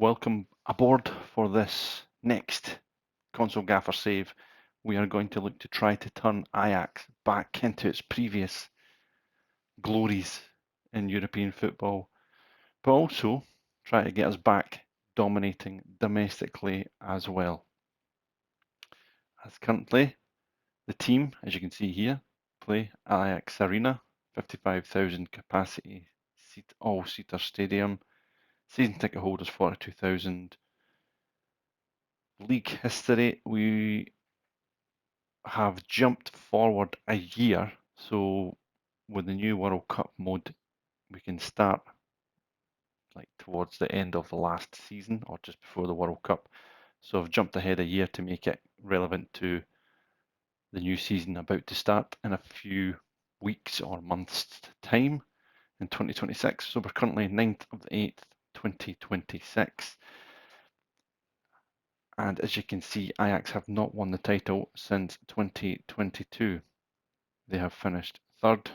welcome aboard for this next console gaffer save. We are going to look to try to turn Ajax back into its previous glories in European football, but also try to get us back dominating domestically as well. As currently, the team, as you can see here, play Ajax Arena, 55,000 capacity all-seater stadium. Season ticket holders 42,000. League history, we have jumped forward a year. So with the new World Cup mode, we can start like towards the end of the last season or just before the World Cup. So I've jumped ahead a year to make it relevant to the new season about to start in a few weeks or months' time in 2026. So we're currently 9th of the 8th, 2026. And as you can see, Ajax have not won the title since 2022. They have finished 3rd,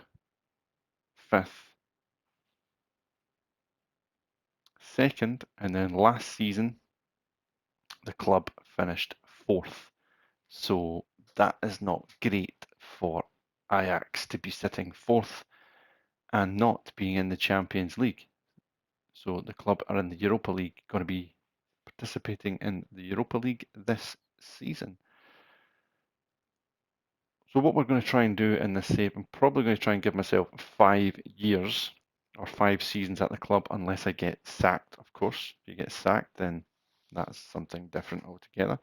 5th, 2nd, and then last season the club finished 4th. So that is not great for Ajax to be sitting 4th and not being in the Champions League. So the club are in the Europa League, going to be participating in the Europa League this season. So what we're going to try and do in this save, I'm probably going to try and give myself 5 years or 5 seasons at the club unless I get sacked, of course. If you get sacked, then that's something different altogether.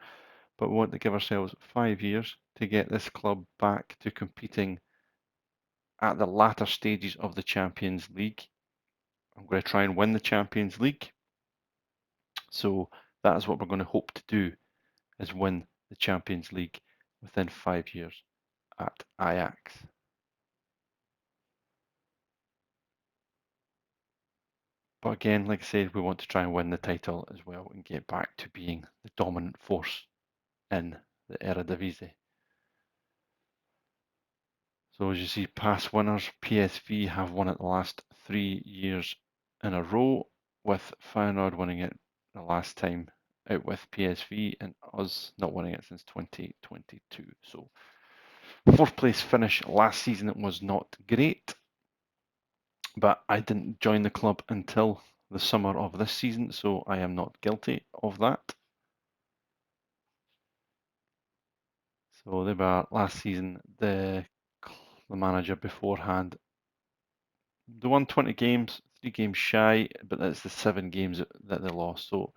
But we want to give ourselves 5 years to get this club back to competing at the latter stages of the Champions League. I'm going to try and win the Champions League. So that is what we're going to hope to do, is win the Champions League within 5 years at Ajax. But again, like I said, we want to try and win the title as well and get back to being the dominant force in the Eredivisie. So as you see, past winners, PSV have won it the last 3 years in a row, with Feyenoord winning it the last time out with PSV and us not winning it since 2022. So 4th place finish last season, it was not great, but I didn't join the club until the summer of this season, so I am not guilty of that. So they were last season, the manager beforehand. They won 20 games, 3 games shy, but that's the 7 games that they lost. So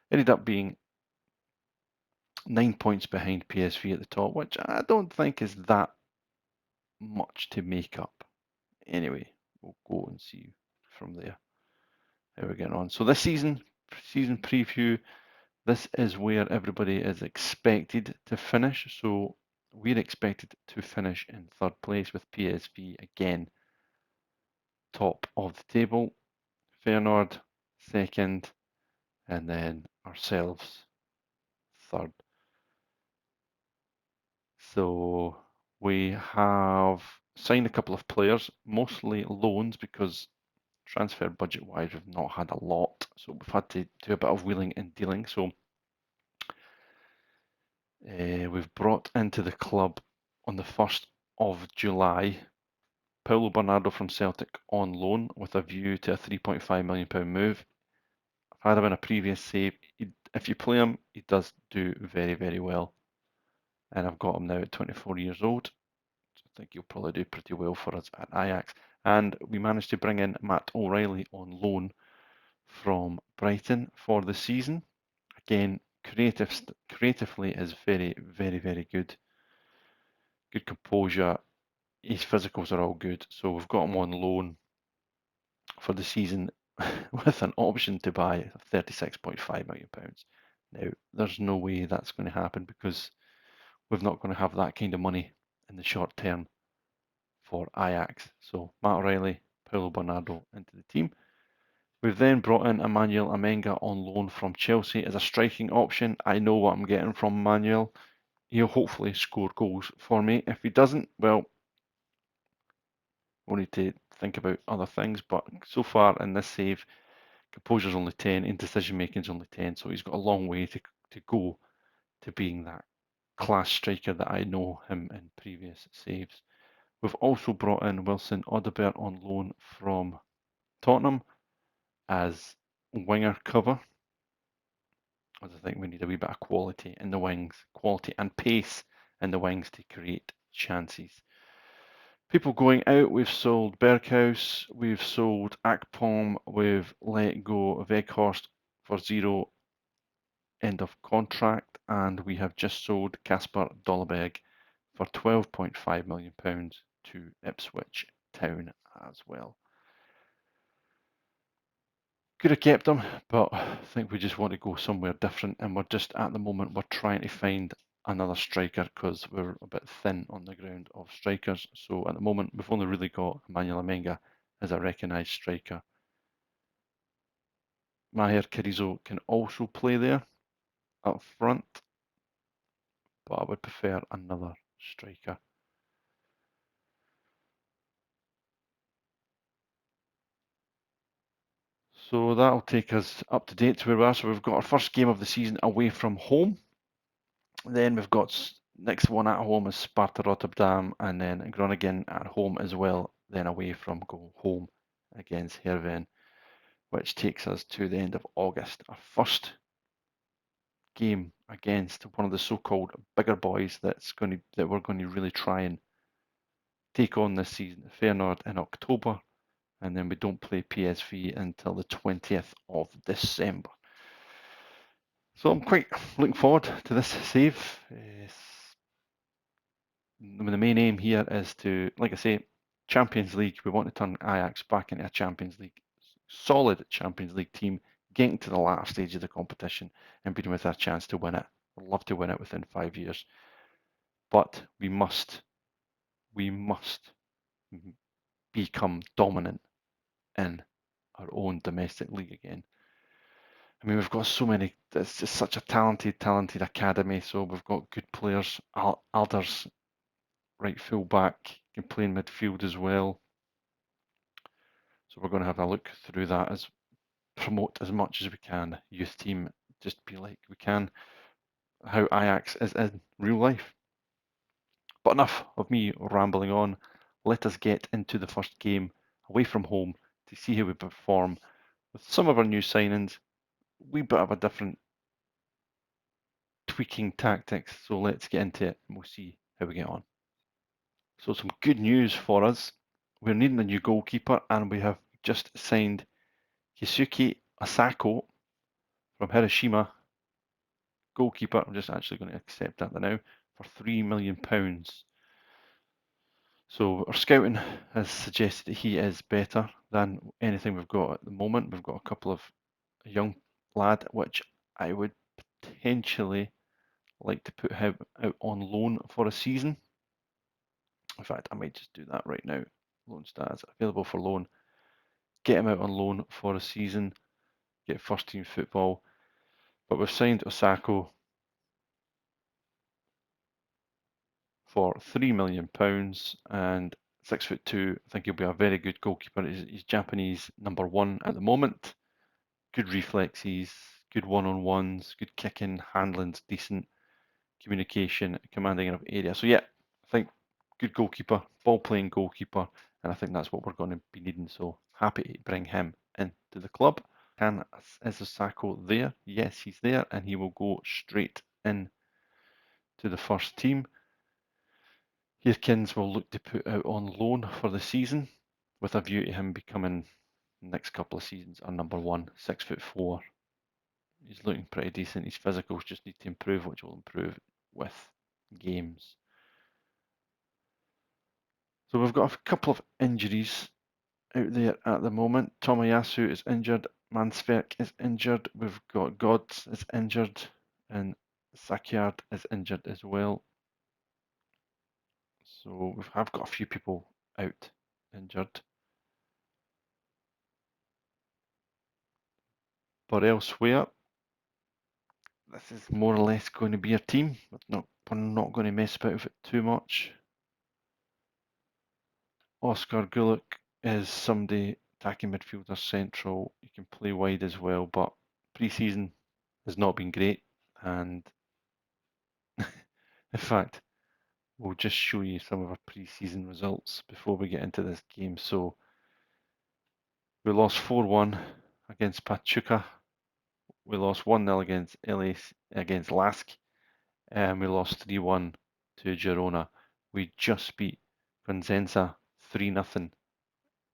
it ended up being 9 points behind PSV at the top, which I don't think is that much to make up. Anyway, we'll go and see from there how we're getting on. So this season preview, this is where everybody is expected to finish. So we're expected to finish in 3rd place with PSV again, top of the table. Feyenoord 2nd, and then ourselves 3rd. So we have signed a couple of players, mostly loans, because transfer budget wise we've not had a lot, so we've had to do a bit of wheeling and dealing. So we've brought into the club on the 1st of July Paulo Bernardo from Celtic on loan with a view to a £3.5 million move. I've had him in a previous save. If you play him, he does do very, very well. And I've got him now at 24 years old. So I think he'll probably do pretty well for us at Ajax. And we managed to bring in Matt O'Reilly on loan from Brighton for the season. Again, creatively is very, very, very good. Good composure. His physicals are all good. So we've got him on loan for the season with an option to buy £36.5 million. Now, there's no way that's going to happen because we're not going to have that kind of money in the short term for Ajax. So Matt O'Reilly, Paulo Bernardo into the team. We've then brought in Emmanuel Amenga on loan from Chelsea as a striking option. I know what I'm getting from Emmanuel. He'll hopefully score goals for me. If he doesn't, well, we'll need to think about other things. But so far in this save, composure's only 10, and decision making's only 10, so he's got a long way to go to being that class striker that I know him in previous saves. We've also brought in Wilson Odobert on loan from Tottenham as winger cover, as I think we need a wee bit of quality in the wings, quality and pace in the wings to create chances. People going out, we've sold Berghaus, we've sold Akpom, we've let go of Weghorst for 0, end of contract, and we have just sold Kasper Dolberg for £12.5 million to Ipswich Town as well. Could have kept him, but I think we just want to go somewhere different, and we're just at the moment we're trying to find another striker because we're a bit thin on the ground of strikers. So at the moment we've only really got Emmanuel Amenga as a recognised striker. Maher Carrizo can also play there up front, but I would prefer another striker. So that'll take us up to date to where we are. So we've got our first game of the season away from home. Then we've got next one at home is Sparta Rotterdam, and then Groningen at home as well. Then away from home against Heerenveen, which takes us to the end of August. Our first game against one of the so-called bigger boys that we're going to really try and take on this season, Feyenoord in October, and then we don't play PSV until the 20th of December. So I'm quite looking forward to this save. The main aim here is to, like I say, Champions League. We want to turn Ajax back into a Champions League, solid Champions League team, getting to the latter stage of the competition and being with a chance to win it. I'd love to win it within 5 years, but we must become dominant in our own domestic league again. I mean, we've got so many. It's just such a talented academy. So we've got good players. Alders, right full back, can play in midfield as well. So we're going to have a look through that as promote as much as we can. Youth team, just be like we can. How Ajax is in real life. But enough of me rambling on. Let us get into the first game away from home to see how we perform with some of our new signings. Wee bit of a different tweaking tactics. So let's get into it and we'll see how we get on. So some good news for us. We're needing a new goalkeeper and we have just signed Keisuke Asako from Hiroshima. Goalkeeper, I'm just actually going to accept that now, for £3 million. So our scouting has suggested that he is better than anything we've got at the moment. We've got a couple of young lad, which I would potentially like to put him out on loan for a season. In fact, I might just do that right now. Loan stats available for loan. Get him out on loan for a season. Get first team football. But we've signed Osako for £3 million and 6'2". I think he'll be a very good goalkeeper. He's Japanese #1 at the moment. Good reflexes, good one-on-ones, good kicking, handling's decent, communication, commanding enough area. So yeah, I think good goalkeeper, ball-playing goalkeeper, and I think that's what we're going to be needing. So happy to bring him into the club. Is Osako there? Yes, he's there, and he will go straight in to the first team. Heerkens will look to put out on loan for the season, with a view to him becoming the next couple of seasons our #1, 6'4". He's looking pretty decent. His physicals just need to improve, which will improve with games. So we've got a couple of injuries out there at the moment. Tomoyasu is injured. Mansverk is injured. We've got Gods is injured. And Sakyard is injured as well. So we have got a few people out injured. But elsewhere, this is more or less going to be a team. We're not going to mess about with it too much. Oscar Gulick is somebody attacking midfielder central. You can play wide as well, but pre-season has not been great. And in fact, we'll just show you some of our pre-season results before we get into this game. So we lost 4-1 against Pachuca. We lost 1-0 against Lask, and we lost 3-1 to Girona. We just beat Cosenza 3-0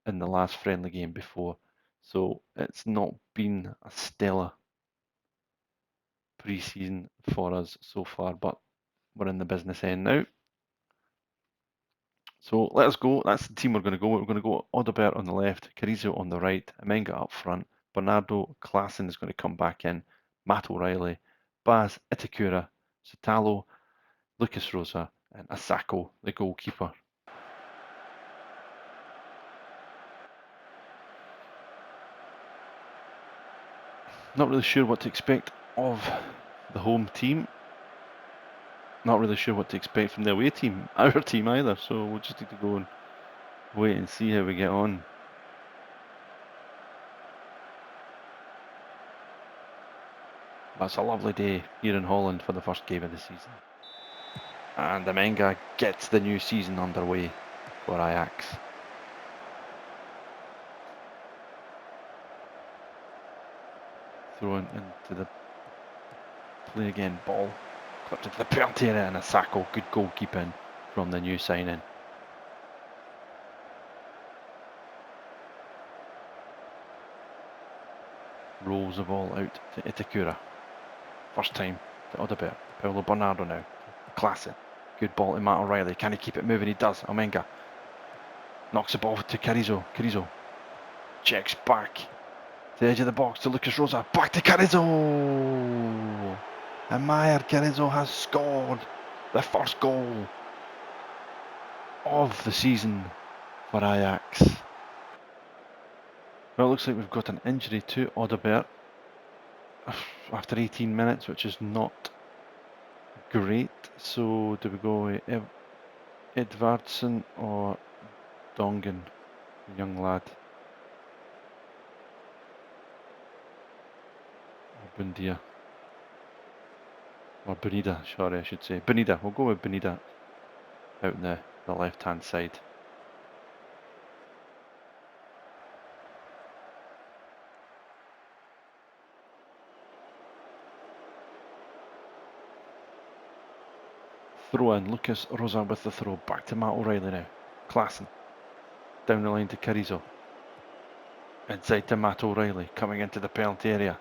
in the last friendly game before. So it's not been a stellar pre-season for us so far, but we're in the business end now. So let us go. That's the team we're going to go. We're going to go Odobert on the left, Carrizo on the right, Amenga up front, Bernardo Klassen is going to come back in, Matt O'Reilly, Baz Itakura, Sotalo, Lucas Rosa, and Asako, the goalkeeper. Not really sure what to expect of the home team. Not really sure what to expect from the away team, our team either, so we'll just need to go and wait and see how we get on. That's a lovely day here in Holland for the first game of the season. And Amenga gets the new season underway for Ajax. Thrown into the play again, ball clipped into the penalty area, and Asako, good goalkeeping from the new signing. Rolls the ball out to Itakura. First time to Odobert. Paulo Bernardo now. Classic. Good ball to Matt O'Reilly. Can he keep it moving? He does. Amenga knocks the ball to Carrizo. Carrizo checks back to the edge of the box to Lucas Rosa. Back to Carrizo. And Mayer Carrizo has scored the first goal of the season for Ajax. Well, it looks like we've got an injury to Odobert after 18 minutes, which is not great. So do we go with Edvardsen or Dongen, the young lad? Or Bundia. Or Benida, sorry, I should say. Benida, we'll go with Benida out in the left-hand side. Throw in, Lucas Rosa with the throw, back to Matt O'Reilly now. Klassen, down the line to Carrizo. Inside to Matt O'Reilly, coming into the penalty area.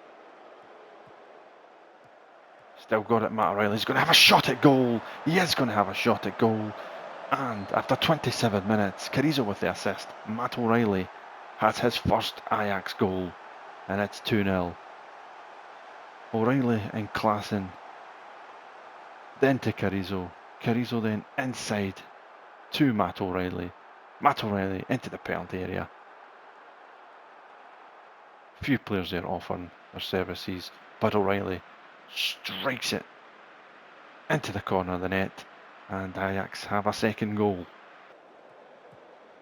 Still got it, Matt O'Reilly. He's going to have a shot at goal. He is going to have a shot at goal. And after 27 minutes, Carrizo with the assist. Matt O'Reilly has his first Ajax goal, and it's 2-0. O'Reilly and Klassen, then to Carrizo. Carrizo then inside to Matt O'Reilly. Matt O'Reilly into the penalty area. Few players there offering their services, but O'Reilly strikes it into the corner of the net, and Ajax have a second goal.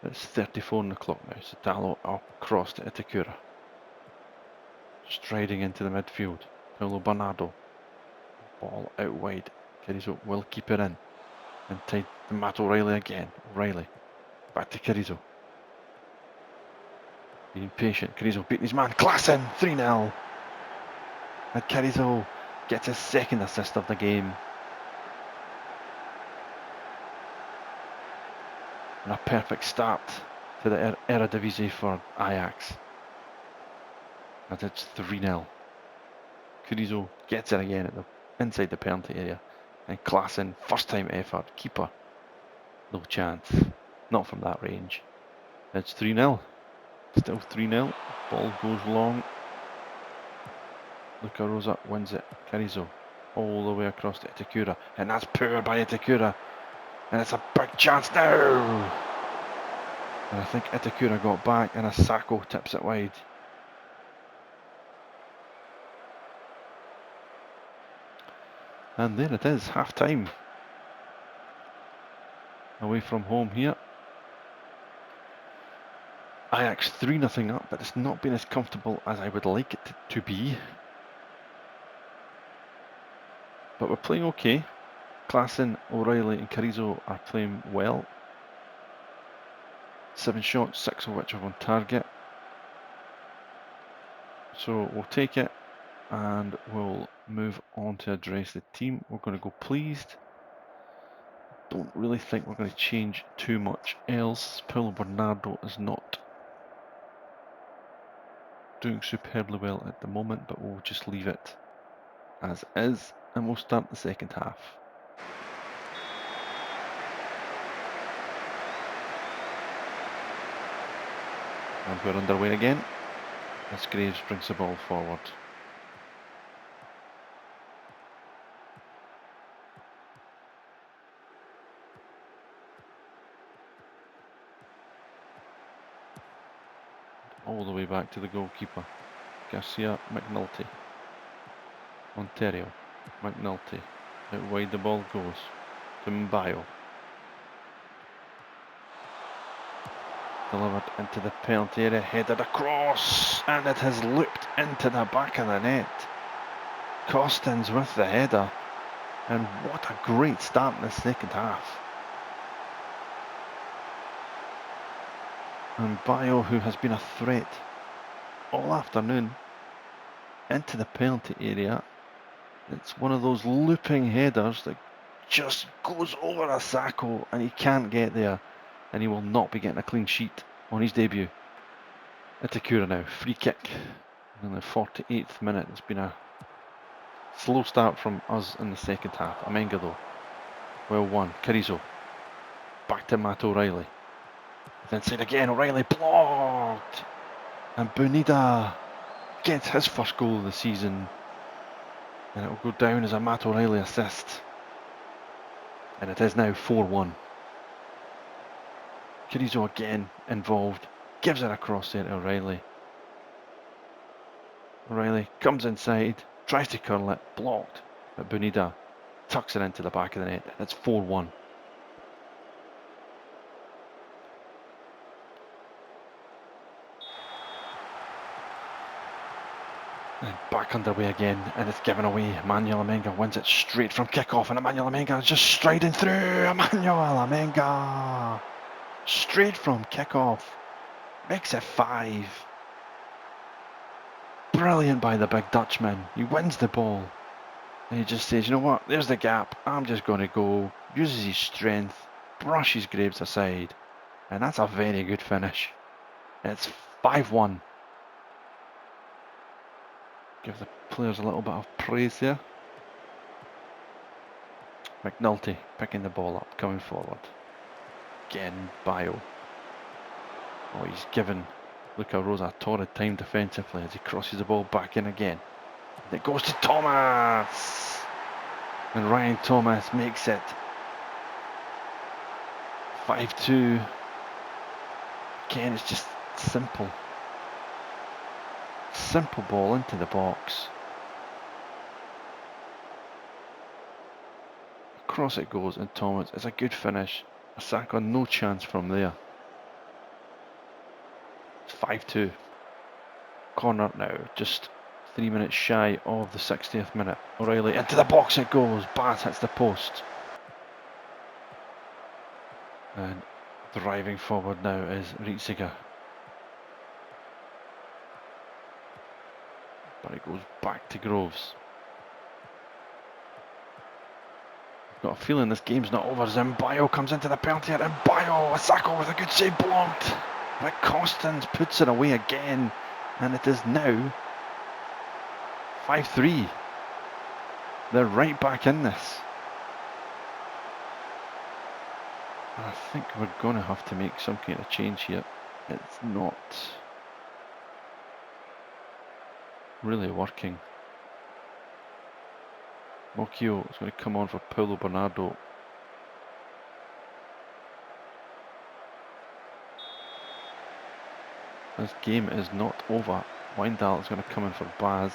It's 34 on the clock now. Sotalo across to Itakura. Striding into the midfield. Paulo Bernardo. Ball out wide. Carrizo will keep it in. And tied to Matt O'Reilly again. O'Reilly. Back to Carrizo. Being patient. Carrizo beating his man. Klassen! 3-0. And Carrizo gets his second assist of the game. And a perfect start to the Eredivisie for Ajax. And it's 3-0. Carrizo gets it again inside the penalty area. And Klassen, first time effort, keeper. No chance. Not from that range. It's 3-0. Still 3-0. Ball goes long. Luca Rosa wins it. Carrizo all the way across to Itakura. And that's poor by Itakura. And it's a big chance now. And I think Itakura got back and Asako tips it wide. And there it is, half time. Away from home here. Ajax 3-0 up, but it's not been as comfortable as I would like it to be. But we're playing okay. Klaassen, O'Reilly and Carrizo are playing well. 7 shots, 6 of which are on target. So we'll take it and we'll move on to address the team. We're going to go pleased. Don't really think we're going to change too much else. Paulo Bernardo is not doing superbly well at the moment, but we'll just leave it as is and we'll start the second half. And we're underway again as Graves brings the ball forward. All the way back to the goalkeeper. Garcia, McNulty. Ontario, McNulty. Out wide the ball goes to Mbayo. Delivered into the penalty area, headed across, and it has looped into the back of the net. Costins with the header, and what a great start in the second half. And Mbayo, who has been a threat all afternoon, into the penalty area. It's one of those looping headers that just goes over Asako, and he can't get there, and he will not be getting a clean sheet on his debut. Itakura now, free kick in the 48th minute. It's been a slow start from us in the second half. Amenga though, well won. Carrizo, back to Matt O'Reilly. Then side again, O'Reilly blocked, and Bonida gets his first goal of the season, and it will go down as a Matt O'Reilly assist, and it is now 4-1. Carrizo again involved, gives it across there to O'Reilly. O'Reilly comes inside, tries to curl it, blocked, but Bonida tucks it into the back of the net, and it's 4-1. And back underway again, and it's given away. Emmanuel Amenga wins it straight from kick-off, and Emmanuel Amenga is just striding through. Emmanuel Amenga, straight from kick-off, makes it 5. Brilliant by the big Dutchman. He wins the ball, and he just says, you know what, there's the gap, I'm just going to go. Uses his strength, brushes Graves aside, and that's a very good finish. It's 5-1. Give the players a little bit of praise there. McNulty picking the ball up, coming forward. Again, Bio. Oh, he's given Luca Rosa a torrid time defensively as he crosses the ball back in again. And it goes to Thomas! And Ryan Thomas makes it 5-2. Again, it's just simple. Simple ball into the box. Across it goes, and Thomas, it's a good finish. Asako, no chance from there. It's 5-2. Corner now, just 3 minutes shy of the 60th minute. O'Reilly into the box it goes. Bass hits the post. And driving forward now is Ritziger. But it goes back to Groves. Got a feeling this game's not over. Mbayo comes into the penalty area, and Mbayo, Asako with a good save, blocked. Rick Costins puts it away again, and it is now 5-3. They're right back in this. I think we're going to have to make some kind of change here. It's not really working. Mokio is going to come on for Paulo Bernardo. This game is not over. Weindal is going to come in for Baz.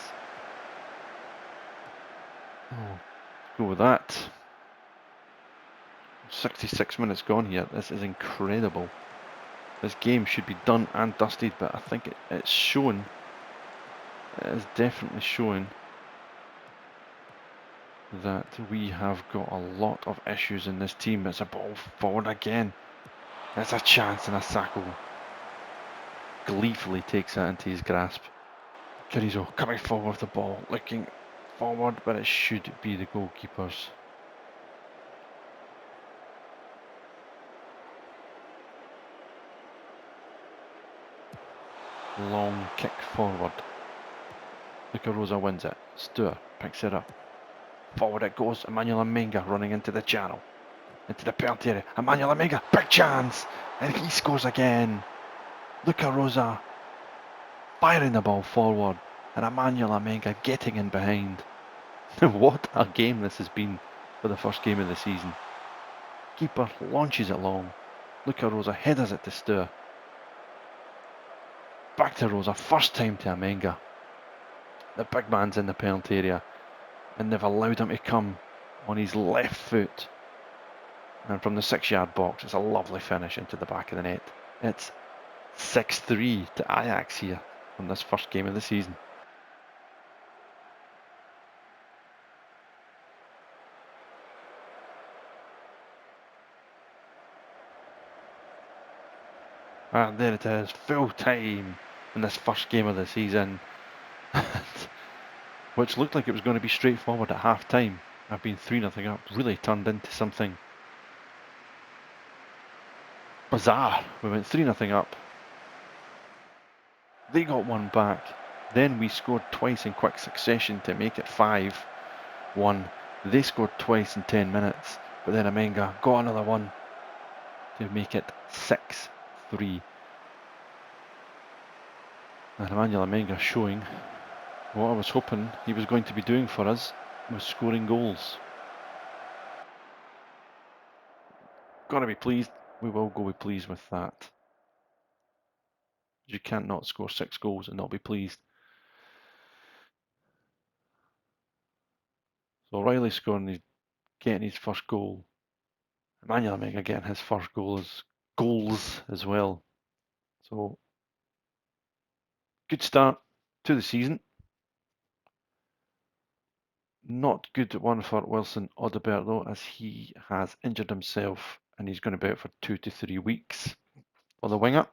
Oh, go with that. 66 minutes gone here. This is incredible. This game should be done and dusted, but I think it's shown. It is definitely showing that we have got a lot of issues in this team. It's a ball forward again. It's a chance, and Asako gleefully takes that into his grasp. Carrizo coming forward with the ball, looking forward, but it should be the goalkeepers. Long kick forward. Luca Rosa wins it. Stuart picks it up. Forward it goes. Emmanuel Amenga running into the channel. Into the penalty area. Emmanuel Amenga, big chance! And he scores again. Luca Rosa firing the ball forward. And Emmanuel Amenga getting in behind. What a game this has been for the first game of the season. Keeper launches it long. Luca Rosa headers it to Stuart. Back to Rosa, first time to Amenga. The big man's in the penalty area. And they've allowed him to come on his left foot. And from the 6-yard box, it's a lovely finish into the back of the net. It's 6-3 to Ajax here on this first game of the season. And there it is, full time in this first game of the season. Which looked like it was going to be straightforward at half time. I've been 3-0 up, really turned into something bizarre. We went 3-0 up. They got one back. Then we scored twice in quick succession to make it 5-1. They scored twice in 10 minutes. But then Amenga got another one to make it 6-3. And Emmanuel Amenga showing what I was hoping he was going to be doing for us, was scoring goals. Gotta be pleased. We will go be pleased with that. You can't not score 6 goals and not be pleased. So O'Reilly scoring, getting his first goal. Emmanuel Amenga getting his first goals as well. So good start to the season. Not good one for Wilson Odobert though, as he has injured himself and he's going to be out for 2 to 3 weeks. For the winger,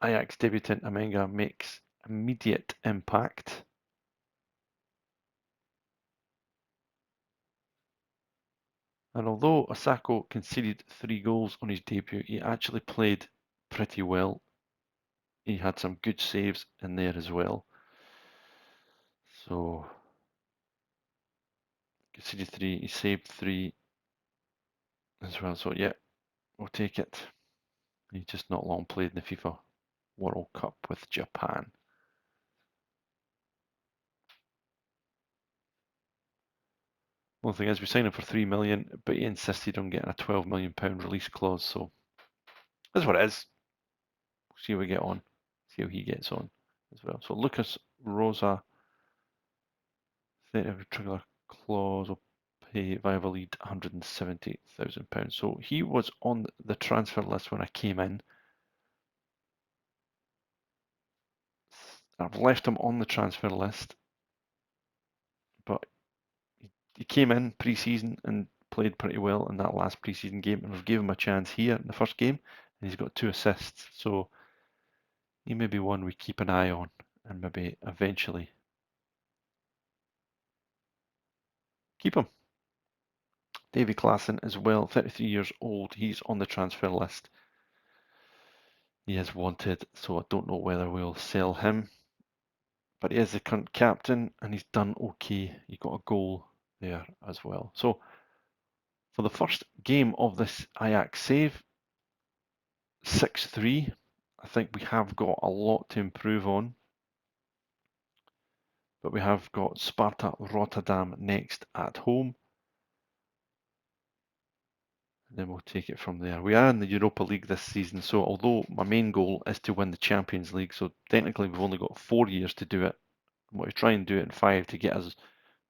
Ajax debutant Amenga makes immediate impact. And although Asako conceded 3 goals on his debut, he actually played pretty well. He had some good saves in there as well. So, conceded 3, he saved 3 as well. So, yeah, we'll take it. He just not long played in the FIFA World Cup with Japan. One thing is, we signed him for 3 million, but he insisted on getting a £12 million release clause. So, that's what it is. We'll see how we get on. See how he gets on as well. So, Lucas Rosa, 30 trigger clause will pay Valladolid £170,000. So he was on the transfer list when I came in. I've left him on the transfer list, but he came in pre-season and played pretty well in that last pre-season game, and we've given him a chance here in the first game, and he's got 2 assists. So he may be one we keep an eye on, and maybe eventually keep him. Davy Klaassen as well, 33 years old. He's on the transfer list. He is wanted, so I don't know whether we'll sell him. But he is the current captain, and he's done okay. He got a goal there as well. So for the first game of this Ajax save, 6-3. I think we have got a lot to improve on. But we have got Sparta Rotterdam next at home. And then we'll take it from there. We are in the Europa League this season, so although my main goal is to win the Champions League, so technically we've only got 4 years to do it. I'm going to try and do it in 5 to get us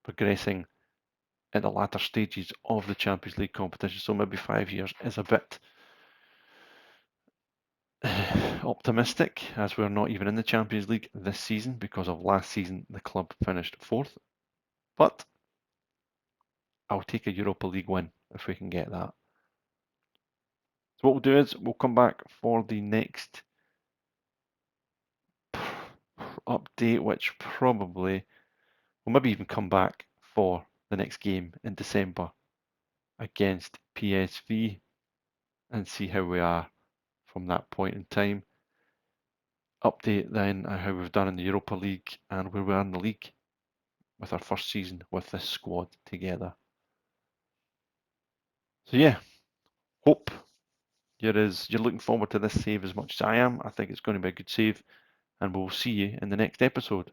progressing in the latter stages of the Champions League competition. So maybe 5 years is a bit optimistic, as we're not even in the Champions League this season because of last season the club finished 4th. But I'll take a Europa League win if we can get that. So what we'll do is we'll come back for the next update, which probably we'll maybe even come back for the next game in December against PSV and see how we are from that point in time. Update then how we've done in the Europa League and where we are in the league with our first season with this squad together. So yeah, hope you're looking forward to this save as much as I am. I think it's going to be a good save, and we'll see you in the next episode.